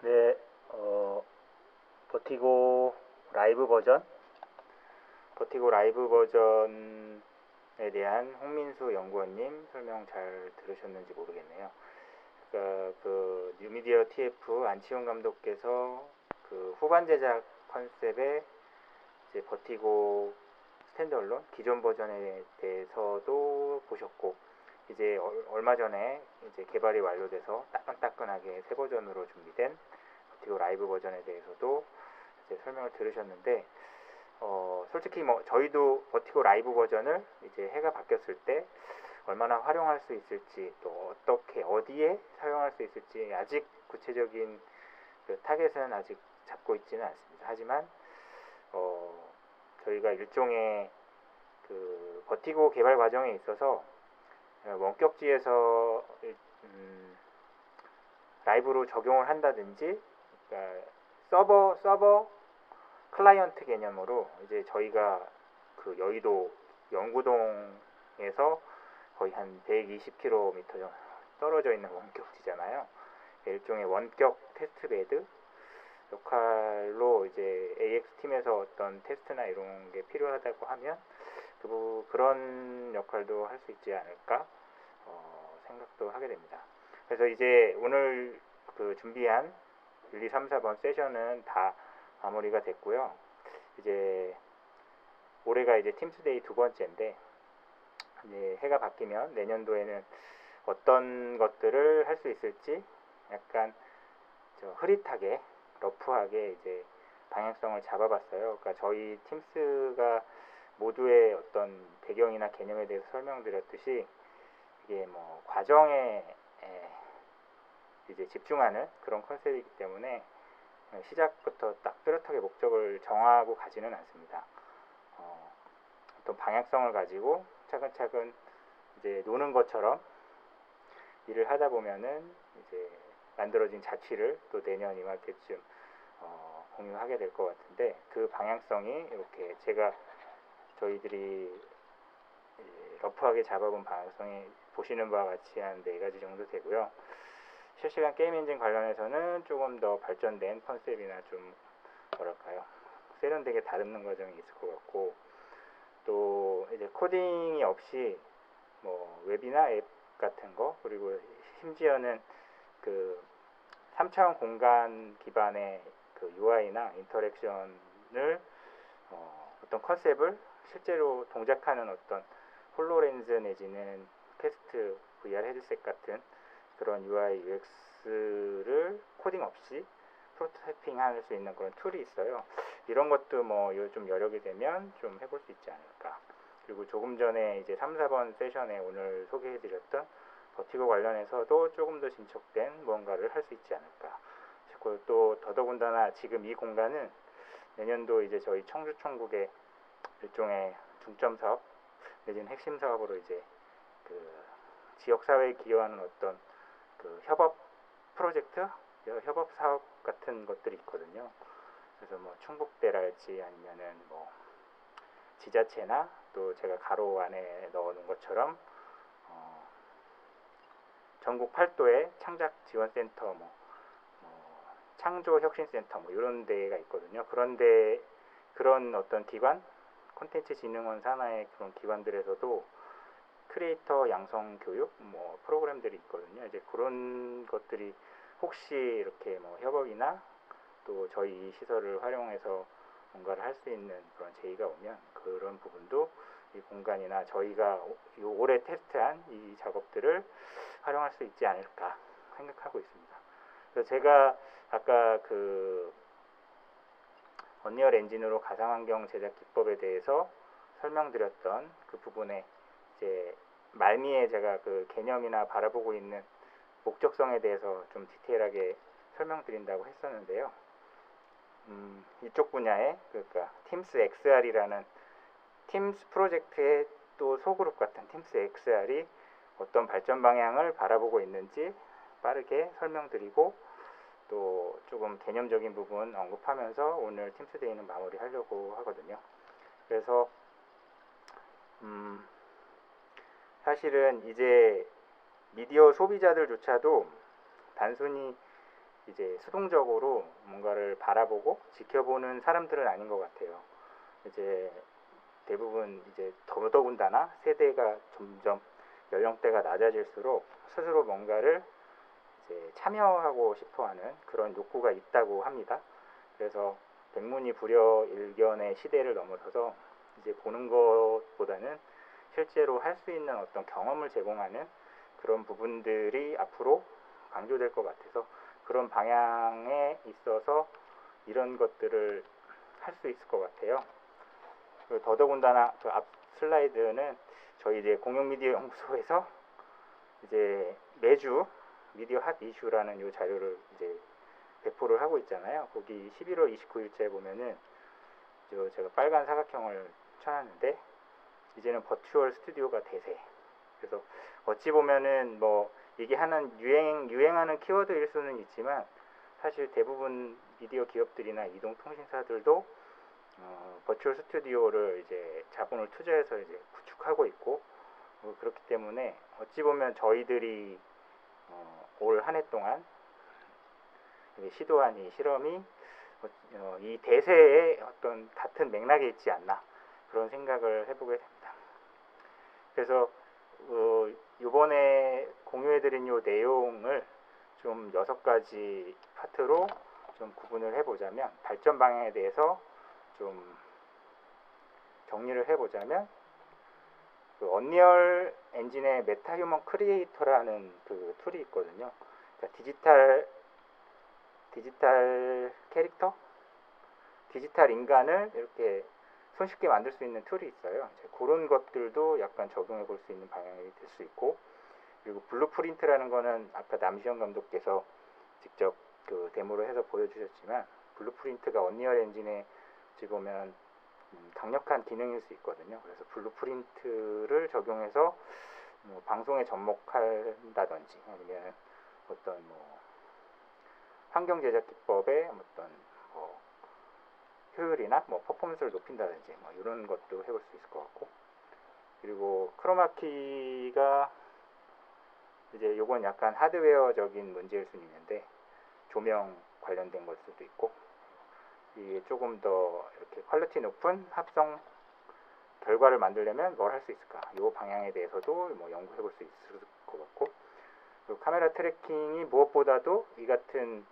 네, 버티고 라이브 버전, 버티고 라이브 버전에 대한 홍민수 연구원님 설명 잘 들으셨는지 모르겠네요. 그러니까 그 뉴미디어 TF 안치홍 감독께서 그 후반 제작 컨셉의 이제 버티고 스탠드얼론 기존 버전에 대해서도 보셨고, 이제 얼마 전에 이제 개발이 완료돼서 따끈따끈하게 새 버전으로 준비된 버티고 라이브 버전에 대해서도 이제 설명을 들으셨는데, 솔직히 뭐 저희도 버티고 라이브 버전을 이제 해가 바뀌었을 때 얼마나 활용할 수 있을지, 또 어떻게 어디에 사용할 수 있을지 아직 구체적인 그 타겟은 아직 잡고 있지는 않습니다. 하지만 저희가 일종의 그 버티고 개발 과정에 있어서 원격지에서 라이브로 적용을 한다든지, 그러니까 서버 클라이언트 개념으로 이제 저희가 그 여의도 영구동에서 거의 한 120km 떨어져 있는 원격지잖아요. 일종의 원격 테스트베드 역할로 이제 AX팀에서 어떤 테스트나 이런 게 필요하다고 하면 그런 역할도 할 수 있지 않을까 생각도 하게 됩니다. 그래서 이제 오늘 그 준비한 1, 2, 3, 4번 세션은 다 마무리가 됐고요. 이제 올해가 이제 팀스데이 두 번째인데, 이제 해가 바뀌면 내년도에는 어떤 것들을 할 수 있을지 약간 흐릿하게 러프하게 이제 방향성을 잡아봤어요. 그러니까 저희 팀스가 모두의 어떤 배경이나 개념에 대해서 설명드렸듯이 이게 뭐 과정에 이제 집중하는 그런 컨셉이기 때문에 시작부터 딱 뚜렷하게 목적을 정하고 가지는 않습니다. 어떤 방향성을 가지고 차근차근 이제 노는 것처럼 일을 하다 보면은 이제 만들어진 자취를 또 내년 이맘때쯤 공유하게 될 것 같은데, 그 방향성이 이렇게 제가 저희들이 러프하게 잡아본 방향성이 보시는 바와 같이 한 4가지 정도 되고요. 실시간 게임 엔진 관련해서는 조금 더 발전된 컨셉이나 좀 뭐랄까요, 세련되게 다듬는 과정이 있을 것 같고, 또 이제 코딩이 없이 뭐 웹이나 앱 같은 거, 그리고 심지어는 그 3차원 공간 기반의 그 UI나 인터랙션을 어떤 컨셉을 실제로 동작하는 어떤 홀로렌즈 내지는 퀘스트 VR 헤드셋 같은 그런 UI UX를 코딩 없이 프로토타이핑 할 수 있는 그런 툴이 있어요. 이런 것도 뭐 좀 여력이 되면 좀 해볼 수 있지 않을까. 그리고 조금 전에 이제 3, 4번 세션에 오늘 소개해드렸던 버티고 관련해서도 조금 더 진척된 뭔가를 할 수 있지 않을까. 또 더더군다나 지금 이 공간은 내년도 이제 저희 청주천국의 일종의 중점 사업 내지는 핵심 사업으로 이제 그 지역사회에 기여하는 어떤 그 협업 프로젝트, 협업 사업 같은 것들이 있거든요. 그래서 뭐 충북대랄지 아니면은 뭐 지자체나 또 제가 가로 안에 넣어놓은 것처럼 전국 8도의 창작 지원센터, 창조혁신센터 뭐 이런 데가 있거든요. 그런데 그런 어떤 기관, 콘텐츠 진흥원 산하의 그런 기관들에서도 크리에이터 양성 교육 뭐 프로그램들이 있거든요. 이제 그런 것들이 혹시 이렇게 뭐 협업이나 또 저희 이 시설을 활용해서 뭔가를 할 수 있는 그런 제의가 오면 그런 부분도 이 공간이나 저희가 올해 테스트한 이 작업들을 활용할 수 있지 않을까 생각하고 있습니다. 그래서 제가 아까 그 언리얼 엔진으로 가상환경 제작 기법에 대해서 설명드렸던 그 부분에 이제 말미에 제가 그 개념이나 바라보고 있는 목적성에 대해서 좀 디테일하게 설명드린다고 했었는데요. 이쪽 분야에 그러니까 팀스 XR이라는 팀스 프로젝트의 또 소그룹 같은 팀스 XR이 어떤 발전 방향을 바라보고 있는지 빠르게 설명드리고 또 조금 개념적인 부분 언급하면서 오늘 팀스데이는 마무리하려고 하거든요. 그래서 사실은 이제 미디어 소비자들조차도 단순히 이제 수동적으로 뭔가를 바라보고 지켜보는 사람들은 아닌 것 같아요. 이제 대부분 이제 더더군다나 세대가 점점 연령대가 낮아질수록 스스로 뭔가를 이제 참여하고 싶어하는 그런 욕구가 있다고 합니다. 그래서 백문이 불여일견의 시대를 넘어서서 이제 보는 것보다는 실제로 할 수 있는 어떤 경험을 제공하는 그런 부분들이 앞으로 강조될 것 같아서 그런 방향에 있어서 이런 것들을 할 수 있을 것 같아요. 더더군다나 그 앞 슬라이드는 저희 이제 공용미디어 연구소에서 이제 매주 미디어 핫 이슈라는 요 자료를 이제 배포를 하고 있잖아요. 거기 11월 29일째 보면은 제가 빨간 사각형을 쳐놨는데 이제는 버추얼 스튜디오가 대세. 그래서 어찌 보면은 뭐 이게 하는 유행하는 키워드일 수는 있지만 사실 대부분 미디어 기업들이나 이동통신사들도 버추얼 스튜디오를 이제 자본을 투자해서 이제 구축하고 있고 그렇기 때문에 어찌 보면 저희들이 올 한 해 동안 시도한 이 실험이 이 대세의 어떤 같은 맥락에 있지 않나 그런 생각을 해보게 됩니다. 그래서 이번에 공유해드린 이 내용을 좀 6가지 파트로 좀 구분을 해보자면 발전 방향에 대해서 좀 정리를 해보자면 그 언리얼 엔진의 메타휴먼 크리에이터라는 그 툴이 있거든요. 그러니까 디지털 캐릭터, 디지털 인간을 이렇게 손쉽게 만들 수 있는 툴이 있어요. 그런 것들도 약간 적용해 볼 수 있는 방향이 될 수 있고, 그리고 블루프린트라는 거는 아까 남시영 감독께서 직접 그 데모로 해서 보여주셨지만 블루프린트가 언리얼 엔진에 어찌 보면 강력한 기능일 수 있거든요. 그래서 블루프린트를 적용해서 뭐 방송에 접목한다든지 아니면 어떤 뭐 환경 제작 기법의 어떤 뭐 효율이나 뭐 퍼포먼스를 높인다든지 뭐 이런 것도 해볼 수 있을 것 같고, 그리고 크로마키가 이제 요건 약간 하드웨어적인 문제일 수는 있는데 조명 관련된 걸 수도 있고, 이게 조금 더 이렇게 퀄리티 높은 합성 결과를 만들려면 뭘 할 수 있을까? 이 방향에 대해서도 뭐 연구해 볼 수 있을 것 같고, 그리고 카메라 트래킹이 무엇보다도 이 같은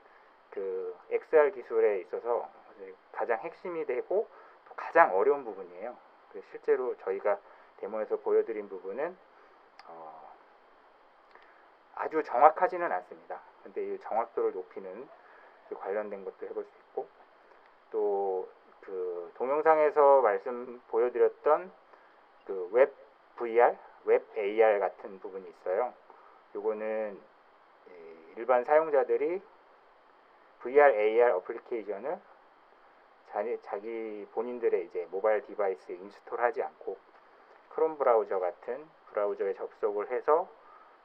그 XR 기술에 있어서 가장 핵심이 되고 또 가장 어려운 부분이에요. 실제로 저희가 데모에서 보여드린 부분은 아주 정확하지는 않습니다. 근데 이 정확도를 높이는 그 관련된 것도 해볼 수 있고, 또 그 동영상에서 보여드렸던 그 웹 VR, 웹 AR 같은 부분이 있어요. 요거는 일반 사용자들이 VR, AR 어플리케이션을 자기 본인들의 이제 모바일 디바이스에 인스톨하지 않고 크롬 브라우저 같은 브라우저에 접속을 해서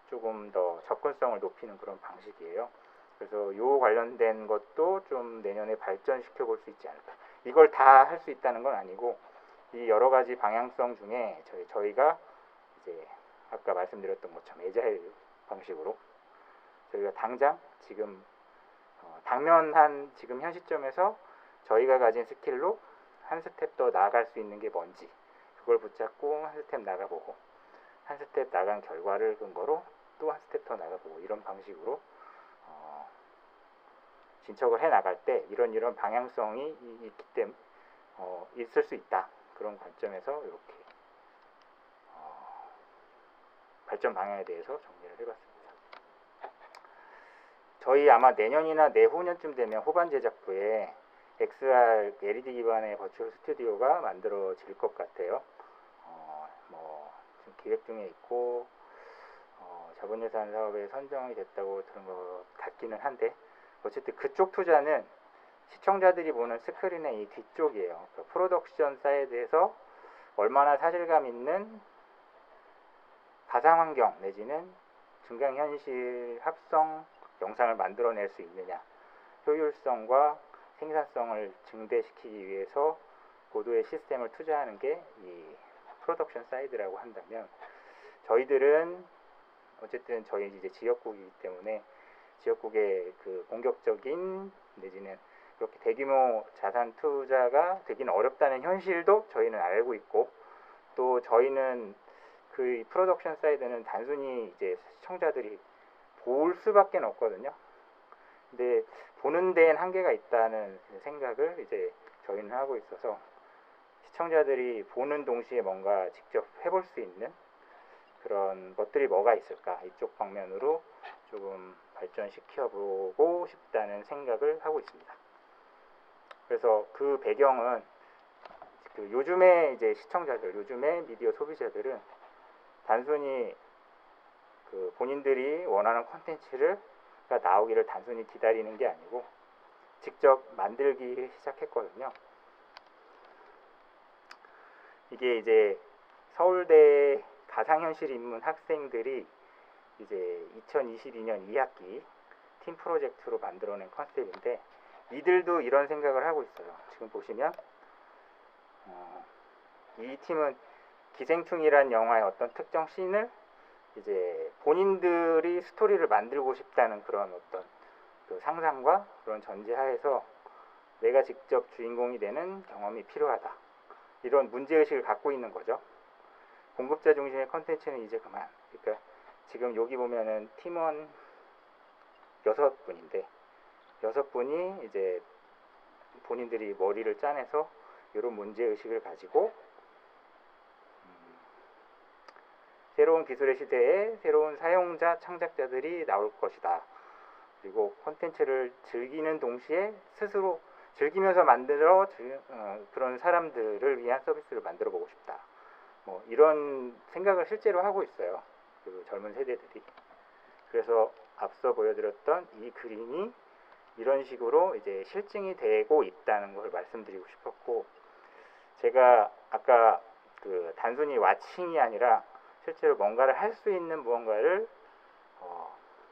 조금 더 접근성을 높이는 그런 방식이에요. 그래서 요 관련된 것도 좀 내년에 발전시켜 볼 수 있지 않을까. 이걸 다 할 수 있다는 건 아니고 이 여러 가지 방향성 중에 저희가 이제 아까 말씀드렸던 것처럼 애자일 방식으로 저희가 당장 지금 당면한 지금 현 시점에서 저희가 가진 스킬로 한 스텝 더 나아갈 수 있는 게 뭔지 그걸 붙잡고 한 스텝 나가보고 한 스텝 나간 결과를 근거로 또 한 스텝 더 나가보고 이런 방식으로 진척을 해 나갈 때 이런 방향성이 있기 때문에 있을 수 있다. 그런 관점에서 이렇게 발전 방향에 대해서 정리를 해봤습니다. 저희 아마 내년이나 내후년쯤 되면 후반 제작부에 XR LED 기반의 버추얼 스튜디오가 만들어질 것 같아요. 뭐 지금 기획 중에 있고 자본 예산 사업에 선정이 됐다고 들은 것 같기는 한데, 어쨌든 그쪽 투자는 시청자들이 보는 스크린의 이 뒤쪽이에요. 그러니까 프로덕션 사이드에서 얼마나 사실감 있는 가상환경 내지는 증강현실 합성 영상을 만들어낼 수 있느냐, 효율성과 생산성을 증대시키기 위해서 고도의 시스템을 투자하는 게 이 프로덕션 사이드라고 한다면, 저희들은 어쨌든 저희 이제 지역국이기 때문에 지역국의 그 공격적인 내지는 그렇게 대규모 자산 투자가 되기는 어렵다는 현실도 저희는 알고 있고, 또 저희는 그 프로덕션 사이드는 단순히 이제 시청자들이 볼 수밖에 없거든요. 근데 보는 데엔 한계가 있다는 생각을 이제 저희는 하고 있어서, 시청자들이 보는 동시에 뭔가 직접 해볼 수 있는 그런 것들이 뭐가 있을까, 이쪽 방면으로 조금 발전시켜보고 싶다는 생각을 하고 있습니다. 그래서 그 배경은 그 요즘의 이제 시청자들, 요즘의 미디어 소비자들은 단순히 그 본인들이 원하는 콘텐츠가 나오기를 단순히 기다리는 게 아니고 직접 만들기 시작했거든요. 이게 이제 서울대 가상현실 입문 학생들이 이제 2022년 2학기 팀 프로젝트로 만들어낸 컨셉인데, 이들도 이런 생각을 하고 있어요. 지금 보시면 이 팀은 기생충이란 영화의 어떤 특정 씬을 이제 본인들이 스토리를 만들고 싶다는 그런 어떤 그 상상과 그런 전제하에서 내가 직접 주인공이 되는 경험이 필요하다, 이런 문제의식을 갖고 있는 거죠. 공급자 중심의 컨텐츠는 이제 그만. 그러니까 지금 여기 보면은 팀원 6분인데 6분이 이제 본인들이 머리를 짜내서 이런 문제의식을 가지고 새로운 기술의 시대에 새로운 사용자, 창작자들이 나올 것이다. 그리고 콘텐츠를 즐기는 동시에 스스로 즐기면서 만들어 그런 사람들을 위한 서비스를 만들어 보고 싶다. 뭐 이런 생각을 실제로 하고 있어요. 그 젊은 세대들이. 그래서 앞서 보여드렸던 이 그림이 이런 식으로 이제 실증이 되고 있다는 걸 말씀드리고 싶었고, 제가 아까 그 단순히 와칭이 아니라 실제로 뭔가를 할 수 있는 무언가를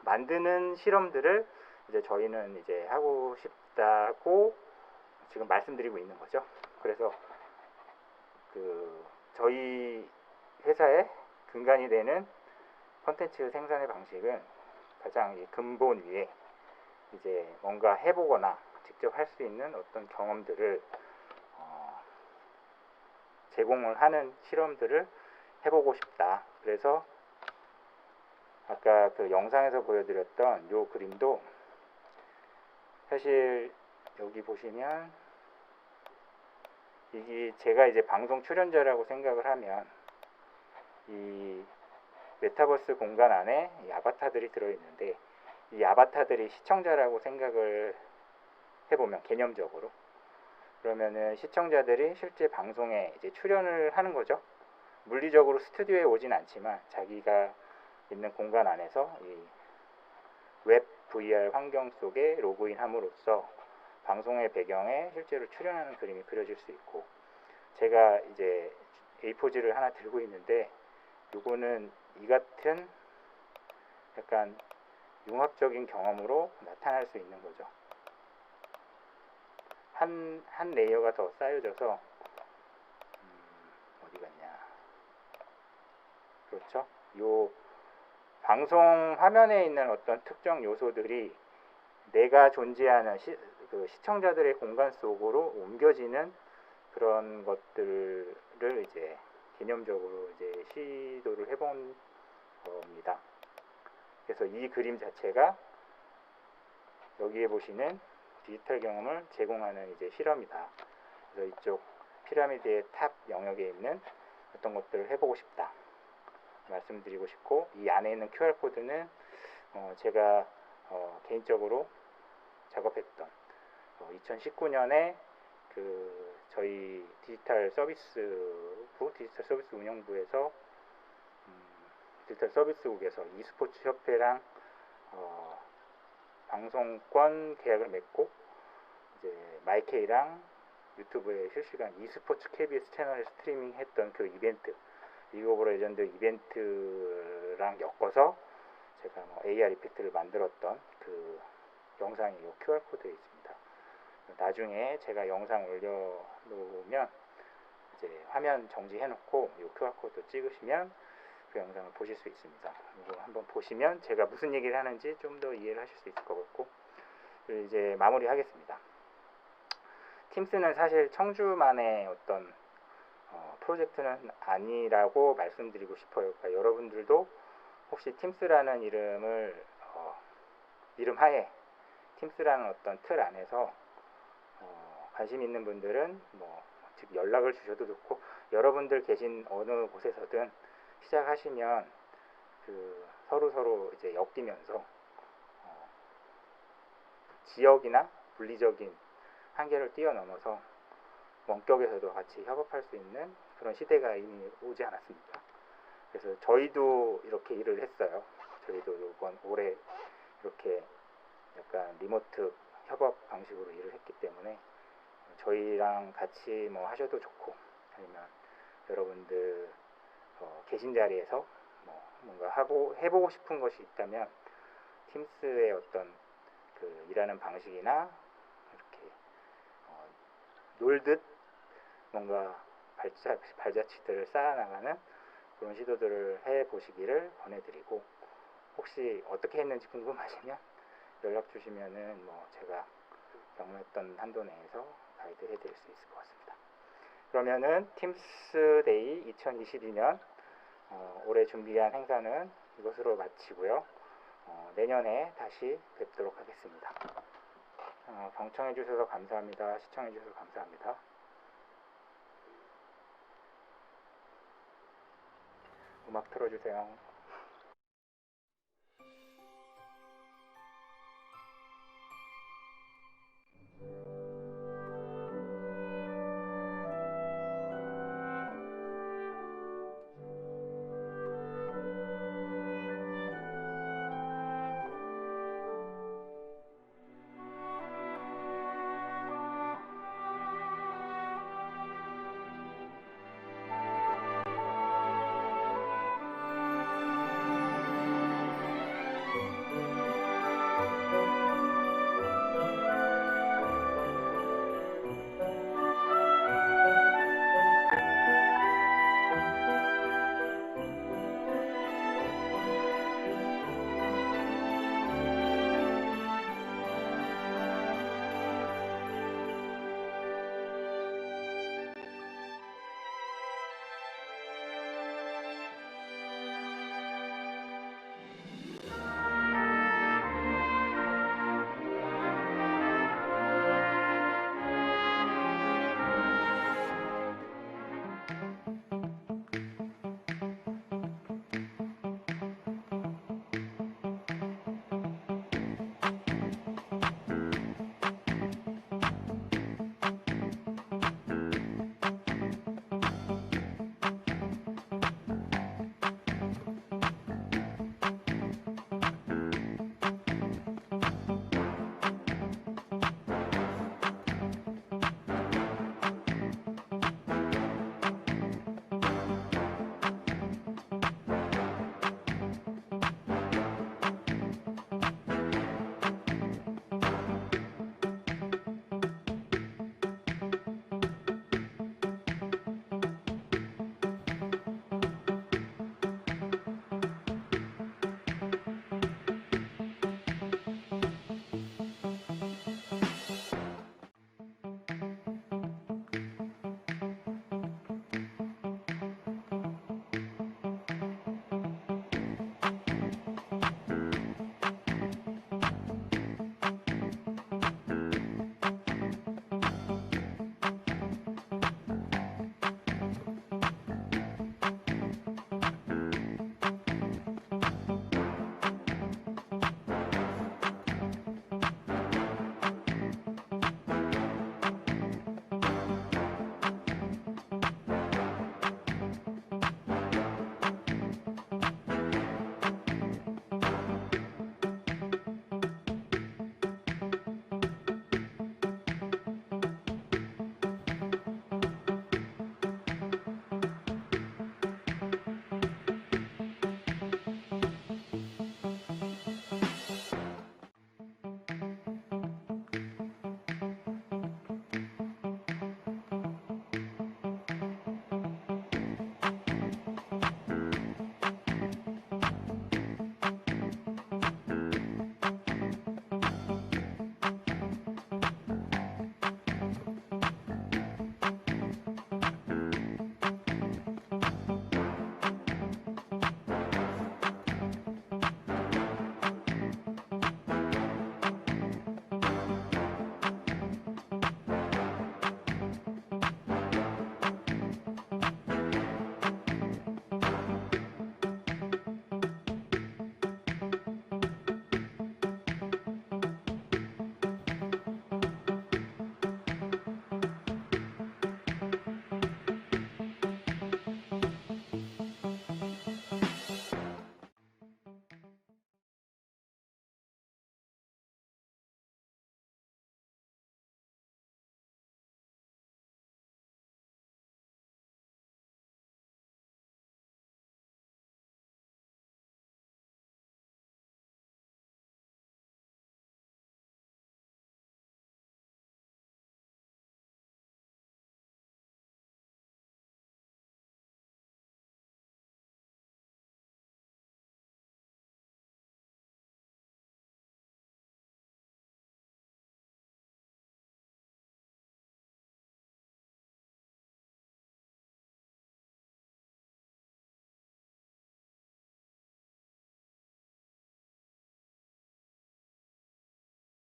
만드는 실험들을 이제 저희는 이제 하고 싶다고 지금 말씀드리고 있는 거죠. 그래서 그 저희 회사의 근간이 되는 콘텐츠 생산의 방식은 가장 이 근본 위에 이제 뭔가 해보거나 직접 할 수 있는 어떤 경험들을 제공을 하는 실험들을 해보고 싶다. 그래서 아까 그 영상에서 보여드렸던 요 그림도 사실 여기 보시면 이게 제가 이제 방송 출연자라고 생각을 하면 이 메타버스 공간 안에 이 아바타들이 들어있는데, 이 아바타들이 시청자라고 생각을 해보면 개념적으로, 그러면은 시청자들이 실제 방송에 이제 출연을 하는 거죠. 물리적으로 스튜디오에 오진 않지만 자기가 있는 공간 안에서 이 웹 VR 환경 속에 로그인함으로써 방송의 배경에 실제로 출연하는 그림이 그려질 수 있고, 제가 이제 A4지를 하나 들고 있는데 요거는 이 같은 약간 융합적인 경험으로 나타날 수 있는 거죠. 한 레이어가 더 쌓여져서 어디 갔냐, 그렇죠? 요 방송 화면에 있는 어떤 특정 요소들이 내가 존재하는 그 시청자들의 공간 속으로 옮겨지는 그런 것들을 이제 개념적으로 이제 시도를 해본 겁니다. 그래서 이 그림 자체가 여기에 보시는 디지털 경험을 제공하는 이제 실험이다. 그래서 이쪽 피라미드의 탑 영역에 있는 어떤 것들을 해보고 싶다 말씀드리고 싶고, 이 안에 있는 QR코드는 제가 개인적으로 작업했던 2019년에 그 저희 디지털 서비스 운영부에서 디지털 서비스국에서 e스포츠 협회랑 방송권 계약을 맺고 이제 마이케이랑 유튜브에 실시간 e스포츠 KBS 채널에 스트리밍 했던 그 이벤트, 리그 오브 레전드 이벤트랑 엮어서 제가 AR 이펙트를 만들었던 그 영상이 이 QR코드에 있습니다. 나중에 제가 영상 올려놓으면 이제 화면 정지해놓고 이 QR코드 찍으시면 그 영상을 보실 수 있습니다. 이거 한번 보시면 제가 무슨 얘기를 하는지 좀 더 이해를 하실 수 있을 것 같고, 이제 마무리하겠습니다. 팀스는 사실 청주만의 어떤 프로젝트는 아니라고 말씀드리고 싶어요. 그러니까 여러분들도 혹시 팀스라는 이름 하에 팀스라는 어떤 틀 안에서 관심 있는 분들은 즉 연락을 주셔도 좋고, 여러분들 계신 어느 곳에서든 시작하시면 서로 이제 엮이면서 지역이나 물리적인 한계를 뛰어넘어서 원격에서도 같이 협업할 수 있는 그런 시대가 이미 오지 않았습니까? 그래서 저희도 이렇게 일을 했어요. 저희도 이번 올해 이렇게 약간 리모트 협업 방식으로 일을 했기 때문에 저희랑 같이 하셔도 좋고, 아니면 여러분들 계신 자리에서 뭔가 해보고 싶은 것이 있다면 팀스의 어떤 일하는 방식이나 이렇게 놀듯 뭔가 발자취들을 쌓아나가는 그런 시도들을 해보시기를 권해드리고, 혹시 어떻게 했는지 궁금하시면 연락 주시면은 제가 경험했던 한도 내에서 가이드 해드릴 수 있을 것 같습니다. 그러면은 팀스데이 2022년 올해 준비한 행사는 이것으로 마치고요. 내년에 다시 뵙도록 하겠습니다. 경청해 주셔서 감사합니다. 시청해 주셔서 감사합니다. 음악 틀어주세요.